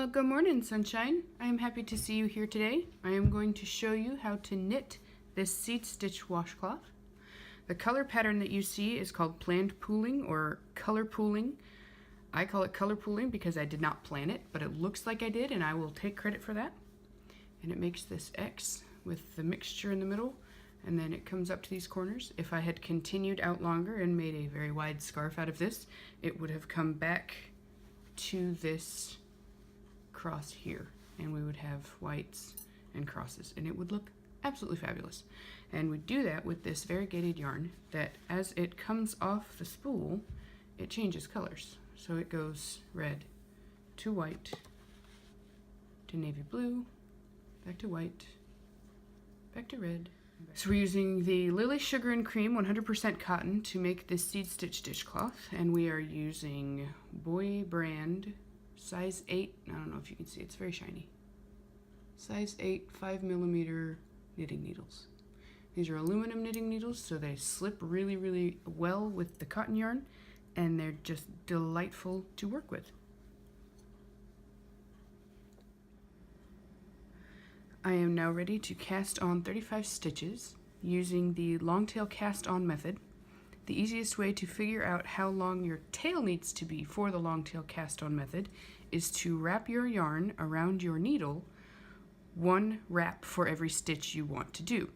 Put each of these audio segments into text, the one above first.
Well, good morning, sunshine. I am happy to see you here today. I am going to show you how to knit this seed stitch washcloth. The color pattern that you see is called planned pooling or color pooling. I call it color pooling because I did not plan it, but it looks like I did, and I will take credit for that. And it makes this X with the mixture in the middle, and then it comes up to these corners. If I had continued out longer and made a very wide scarf out of this, it would have come back to this cross here, and we would have whites and crosses, and it would look absolutely fabulous. And we do that with this variegated yarn that as it comes off the spool, it changes colors. So it goes red to white to navy blue, back to white, back to red. So we're using the Lily Sugar and Cream 100% cotton to make this seed stitch dishcloth, and we are using Boye brand size 8, I don't know if you can see, it's very shiny. Size 8 5mm knitting needles. These are aluminum knitting needles, so they slip really, really well with the cotton yarn, and they're just delightful to work with. I am now ready to cast on 35 stitches using the long tail cast on method. The easiest way to figure out how long your tail needs to be for the long tail cast on method is to wrap your yarn around your needle, one wrap for every stitch you want to do.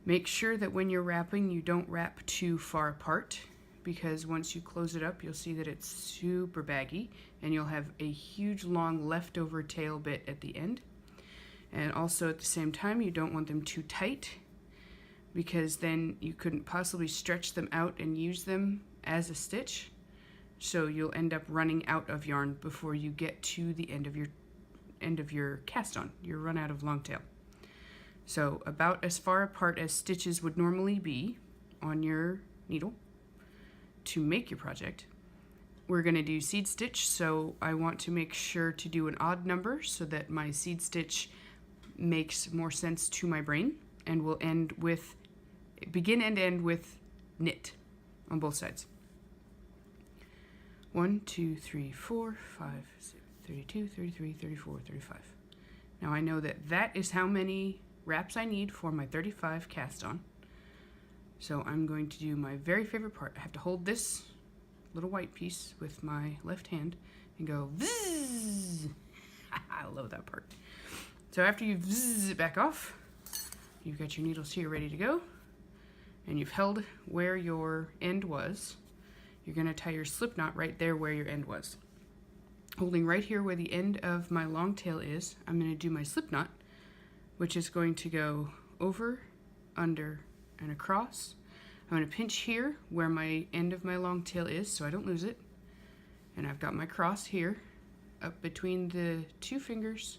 Make sure that when you're wrapping, you don't wrap too far apart, because once you close it up, you'll see that it's super baggy and you'll have a huge long leftover tail bit at the end. And also at the same time, you don't want them too tight, because then you couldn't possibly stretch them out and use them as a stitch. So you'll end up running out of yarn before you get to the end of your cast on. You'll run out of long tail. So about as far apart as stitches would normally be on your needle to make your project. We're going to do seed stitch, so I want to make sure to do an odd number so that my seed stitch makes more sense to my brain, and we'll end with begin and end with knit on both sides. 1, 2, 3, 4, 5, 6, 32, 33, 34, 35. Now I know that that is how many wraps I need for my 35 cast on. So I'm going to do my very favorite part. I have to hold this little white piece with my left hand and go vzz. I love that part. So after you vzz it back off, you've got your needles here ready to go, and you've held where your end was. You're going to tie your slip knot right there where your end was. Holding right here where the end of my long tail is, I'm going to do my slip knot, which is going to go over, under, and across. I'm going to pinch here where my end of my long tail is so I don't lose it. And I've got my cross here, up between the two fingers.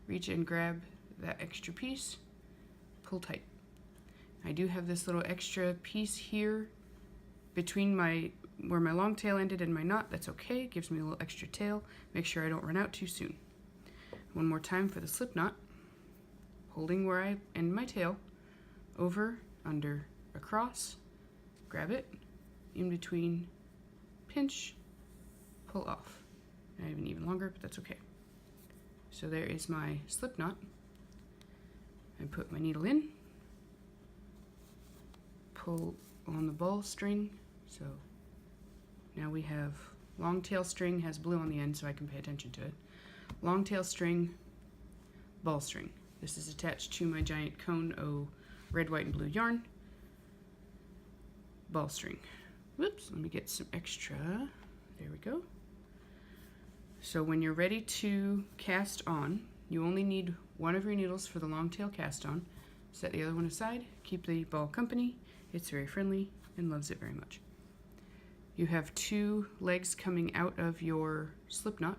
Reach and grab that extra piece, pull tight. I do have this little extra piece here between where my long tail ended and my knot. That's okay, it gives me a little extra tail. Make sure I don't run out too soon. One more time for the slip knot, holding where I end my tail, over, under, across, grab it, in between, pinch, pull off. I have an even longer, but that's okay. So there is my slip knot. I put my needle in, pull on the ball string. So now we have long tail string, has blue on the end so I can pay attention to it. Long tail string, ball string. This is attached to my giant cone of red, white, and blue yarn. Ball string. Whoops, let me get some extra. There we go. So when you're ready to cast on, you only need one of your needles for the long tail cast on. Set the other one aside, keep the ball company. It's very friendly and loves it very much. You have two legs coming out of your slip knot.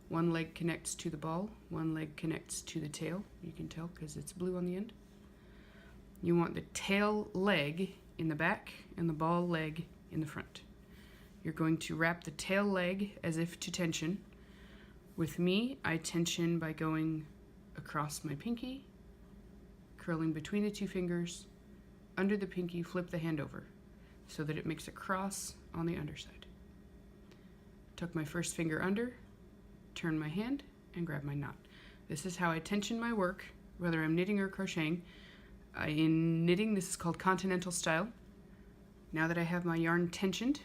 One leg connects to the ball, one leg connects to the tail. You can tell because it's blue on the end. You want the tail leg in the back and the ball leg in the front. You're going to wrap the tail leg as if to tension. With me, I tension by going across my pinky, curling between the two fingers, under the pinky, flip the hand over so that it makes a cross on the underside. Tuck my first finger under, turn my hand, and grab my knot. This is how I tension my work, whether I'm knitting or crocheting. In knitting, this is called continental style. Now that I have my yarn tensioned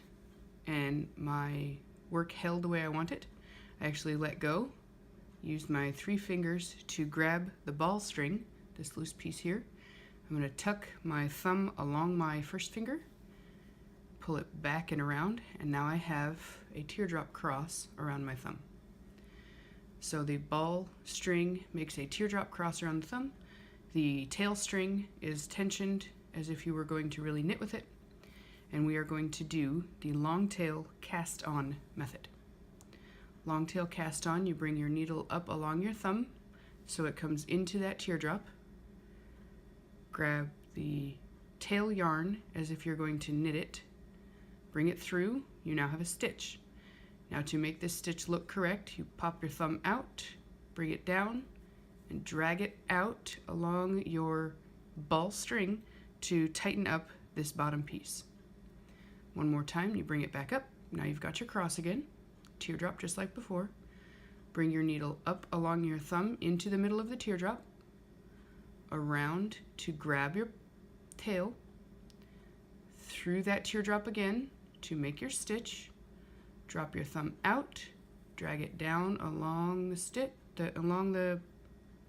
and my work held the way I want it, I actually let go, use my 3 fingers to grab the ball string, this loose piece here. I'm going to tuck my thumb along my first finger, pull it back and around, and now I have a teardrop cross around my thumb. So the ball string makes a teardrop cross around the thumb. The tail string is tensioned as if you were going to really knit with it. And we are going to do the long tail cast on method. Long tail cast on, you bring your needle up along your thumb so it comes into that teardrop. Grab the tail yarn as if you're going to knit it. Bring it through, you now have a stitch. Now to make this stitch look correct, you pop your thumb out, bring it down, and drag it out along your ball string to tighten up this bottom piece. One more time, you bring it back up. Now you've got your cross again, teardrop just like before. Bring your needle up along your thumb into the middle of the teardrop, around to grab your tail, through that teardrop again to make your stitch. Drop your thumb out, drag it down along the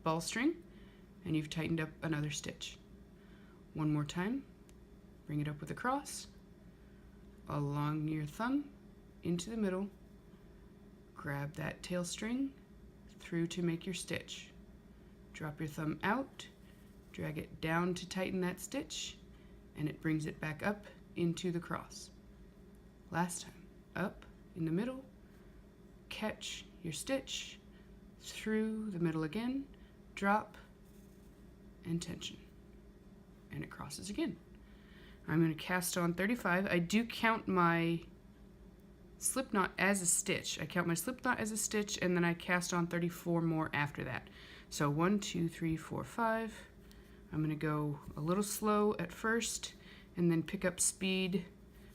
ball string, and you've tightened up another stitch. One more time, bring it up with a cross, along your thumb, into the middle, grab that tail string, through to make your stitch. Drop your thumb out, drag it down to tighten that stitch, and it brings it back up into the cross. Last time, up in the middle, catch your stitch, through the middle again, drop, and tension. And it crosses again. I'm going to cast on 35. I do count my slip knot as a stitch. I count my slip knot as a stitch, and then I cast on 34 more after that. So 1, 2, 3, 4, 5. I'm going to go a little slow at first, and then pick up speed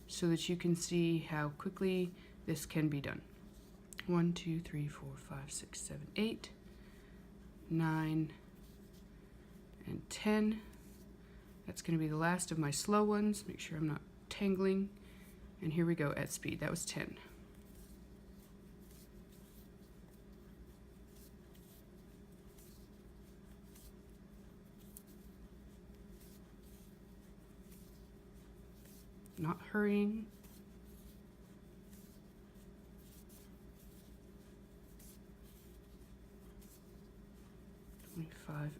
so that you can see how quickly this can be done. 1, 2, 3, 4, 5, 6, 7, 8, 9, and 10. That's going to be the last of my slow ones. Make sure I'm not tangling. And here we go at speed. That was 10. Not hurrying.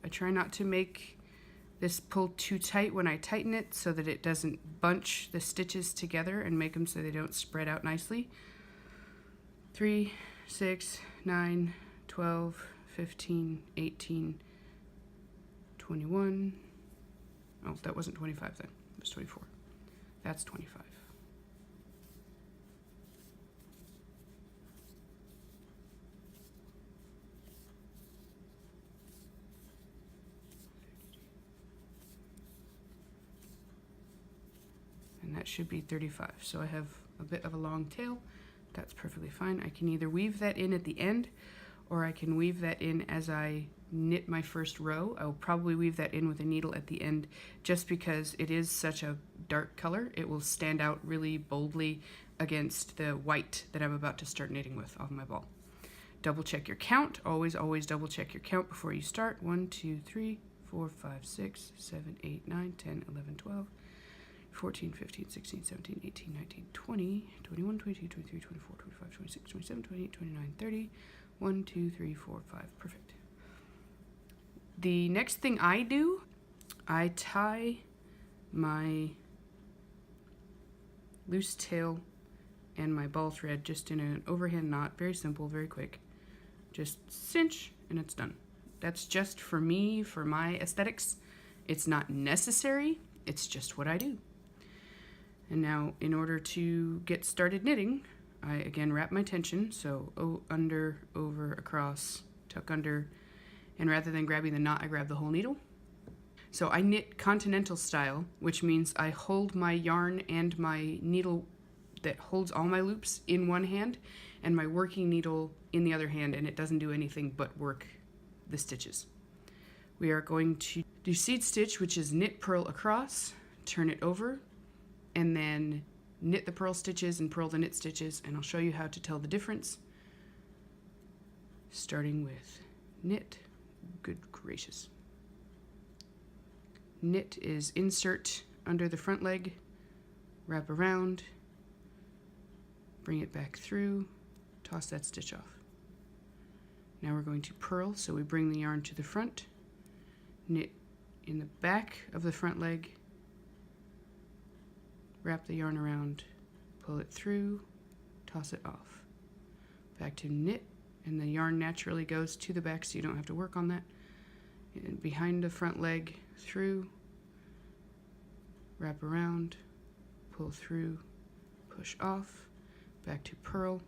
I try not to make this pull too tight when I tighten it so that it doesn't bunch the stitches together and make them so they don't spread out nicely. 3, 6, 9, 12, 15, 18, 21. Oh, that wasn't 25 then. It was 24. That's 25. And that should be 35. So I have a bit of a long tail. That's perfectly fine. I can either weave that in at the end, or I can weave that in as I knit my first row. I will probably weave that in with a needle at the end, just because it is such a dark color. It will stand out really boldly against the white that I'm about to start knitting with off my ball. Double check your count. Always double check your count before you start. 1, 2, 3, 4, 5, 6, 7, 8, 9, 10, 11, 12. 14, 15, 16, 17, 18, 19, 20, 21, 22, 23, 24, 25, 26, 27, 28, 29, 30. 1, 2, 3, 4, 5. Perfect. The next thing I do, I tie my loose tail and my ball thread just in an overhand knot. Very simple, very quick. Just cinch and it's done. That's just for me, for my aesthetics. It's not necessary, it's just what I do. And now, in order to get started knitting, I again wrap my tension, so under, over, across, tuck under, and rather than grabbing the knot, I grab the whole needle. So I knit continental style, which means I hold my yarn and my needle that holds all my loops in one hand, and my working needle in the other hand, and it doesn't do anything but work the stitches. We are going to do seed stitch, which is knit, purl across, turn it over, and then knit the purl stitches and purl the knit stitches, and I'll show you how to tell the difference. Starting with knit. Good gracious. Knit is insert under the front leg, wrap around, bring it back through, toss that stitch off. Now we're going to purl, so we bring the yarn to the front, knit in the back of the front leg, wrap the yarn around, pull it through, toss it off. Back to knit, and the yarn naturally goes to the back so you don't have to work on that. And behind the front leg, through, wrap around, pull through, push off, back to purl,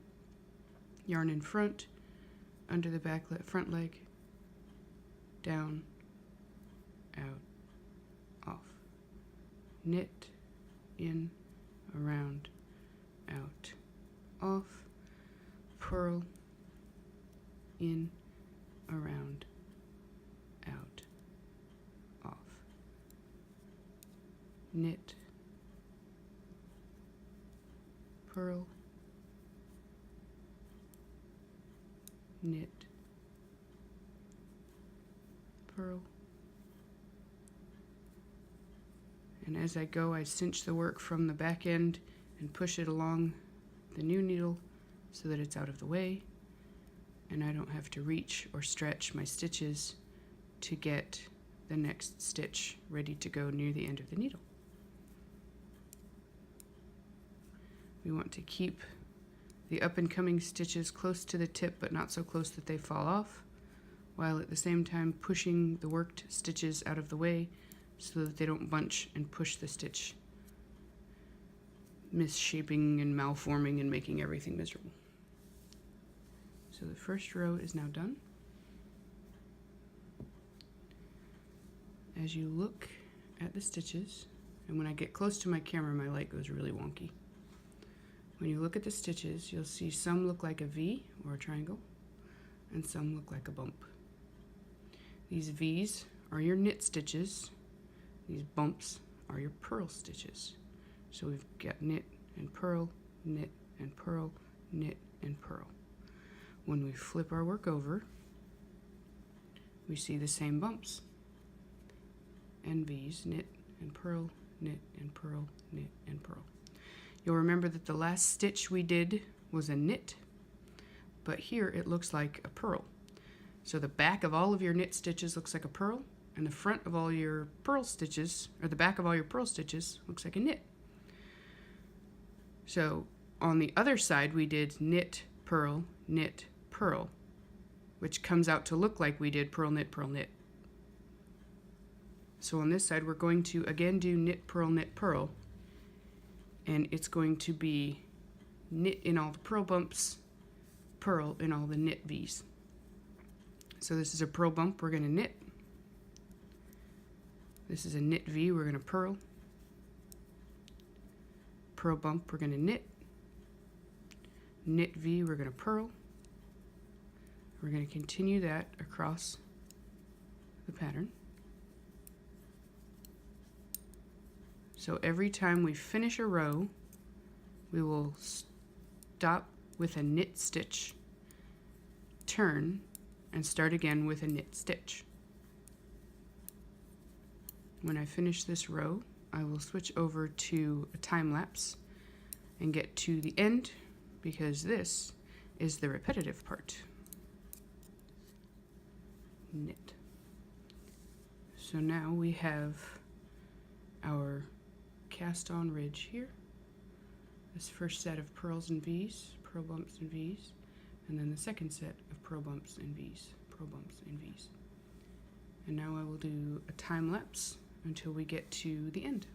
yarn in front, under the front leg, down, out, off. Knit, in, around, out, off, purl, in, around, out, off. Knit, purl, knit, purl. And as I go, I cinch the work from the back end and push it along the new needle so that it's out of the way, and I don't have to reach or stretch my stitches to get the next stitch ready to go near the end of the needle. We want to keep the up and coming stitches close to the tip, but not so close that they fall off, while at the same time pushing the worked stitches out of the way so that they don't bunch and push the stitch, misshaping and malforming and making everything miserable. So the first row is now done. As you look at the stitches, and when I get close to my camera, my light goes really wonky. When you look at the stitches, you'll see some look like a V or a triangle, and some look like a bump. These V's are your knit stitches. These bumps are your purl stitches. So we've got knit and purl, knit and purl, knit and purl. When we flip our work over, we see the same bumps and V's, knit and purl, knit and purl, knit and purl. You'll remember that the last stitch we did was a knit, but here it looks like a purl. So the back of all of your knit stitches looks like a purl, and the front of all your purl stitches, or the back of all your purl stitches, looks like a knit. So on the other side we did knit, purl, which comes out to look like we did purl, knit, purl, knit. So on this side we're going to again do knit, purl, and it's going to be knit in all the purl bumps, purl in all the knit V's. So this is a purl bump, we're going to knit. This is a knit V, we're going to purl. Purl bump, we're going to knit. Knit V, we're going to purl. We're going to continue that across the pattern. So every time we finish a row, we will stop with a knit stitch, turn, and start again with a knit stitch. When I finish this row, I will switch over to a time lapse and get to the end, because this is the repetitive part. Knit. So now we have our cast on ridge here, this first set of purls and V's, purl bumps and V's, and then the second set of purl bumps and V's, purl bumps and V's. And now I will do a time lapse until we get to the end.